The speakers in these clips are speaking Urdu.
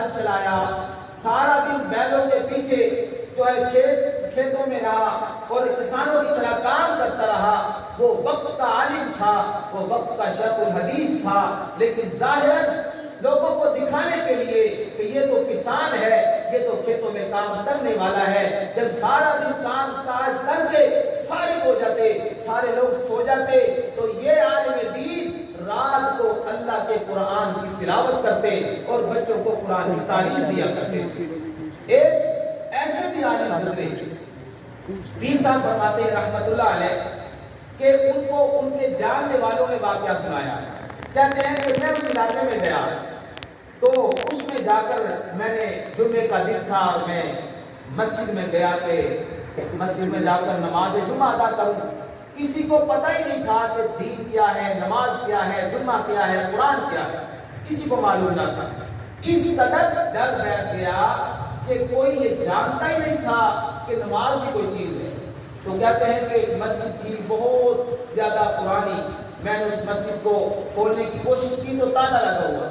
ہل چلایا، سارا دن بیلوں کے پیچھے جو ہے کھیتوں میں رہا اور کسانوں کی طرح کام کرتا رہا، وہ وقت کا عالم تھا، وہ وقت کا شیخ الحدیث تھا، لیکن ظاہراً لوگوں کو دکھانے کے لیے کہ یہ تو کسان ہے، یہ تو کھیتوں میں کام کرنے والا ہے، جب سارا دن کام کاج کر کے فارغ ہو جاتے، سارے لوگ سو جاتے، تو یہ عالم دین رات کو اللہ کے قرآن کی تلاوت کرتے اور بچوں کو قرآن کی تعلیم دیا کرتے۔ ایک ایسے بھی عالم گزرے، پیر صاحب فرماتے ہیں رحمت اللہ علیہ کہ ان کو ان کے جاننے والوں نے واقعہ سنایا، کہتے ہیں کہ میں اس علاقے میں گیا تو اس میں جا کر میں نے جمعے کا دن تھا اور میں مسجد میں گیا کہ مسجد میں جا کر نماز جمعہ ادا کروں، کسی کو پتہ ہی نہیں تھا کہ دین کیا ہے، نماز کیا ہے، جمعہ کیا ہے، قرآن کیا ہے، کسی کو معلوم نہ تھا۔ اس قدر ڈر بیٹھ گیا کہ کوئی یہ جانتا ہی نہیں تھا کہ نماز بھی کوئی چیز ہے۔ تو کہتے ہیں کہ ایک مسجد تھی بہت زیادہ پرانی، میں نے اس مسجد کو کھولنے کی کوشش کی تو تالا لگا ہوا،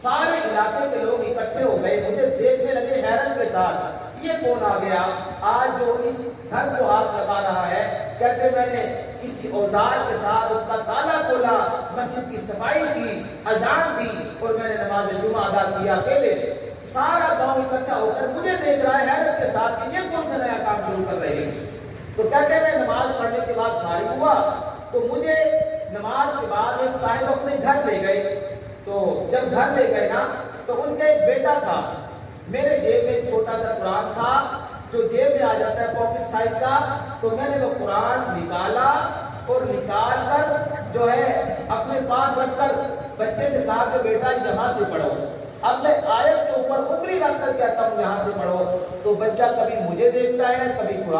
سارے علاقے کے لوگ اکٹھے ہو گئے، مجھے دیکھنے لگے حیرت کے ساتھ، یہ کون آ گیا آج جو اس گھر کو ہاتھ لگا رہا ہے؟ کہتے میں نے کسی اوزار کے ساتھ اس کا تالا کھولا، مسجد کی صفائی کی، اذان دی اور میں نے نماز جمعہ ادا کیا اکیلے۔ سارا گاؤں اکٹھا ہو کر مجھے دیکھ رہا ہے حیرت کے ساتھ کہ یہ کون سا نیا کام شروع کر رہے ہیں۔ تو کہتے میں نماز پڑھنے کے بعد فارغ ہوا تو مجھے نماز کے بعد ایک صاحب اپنے گھر لے گئے، تو جب گھر لے گئے نا تو ان کا ایک بیٹا تھا، میرے جیب میں ایک چھوٹا سا قرآن تھا جو جیب میں آ جاتا ہے پاکٹ سائز کا، تو میں نے وہ قرآن نکالا اور نکال کر جو ہے اپنے پاس رکھ کر بچے سے کہا کہ بیٹا یہاں سے پڑھو، اب میں آیت کے اوپر انگلی رکھ کر کہتا ہوں یہاں سے پڑھو، تو بچہ کبھی مجھے دیکھتا ہے کبھی قرآن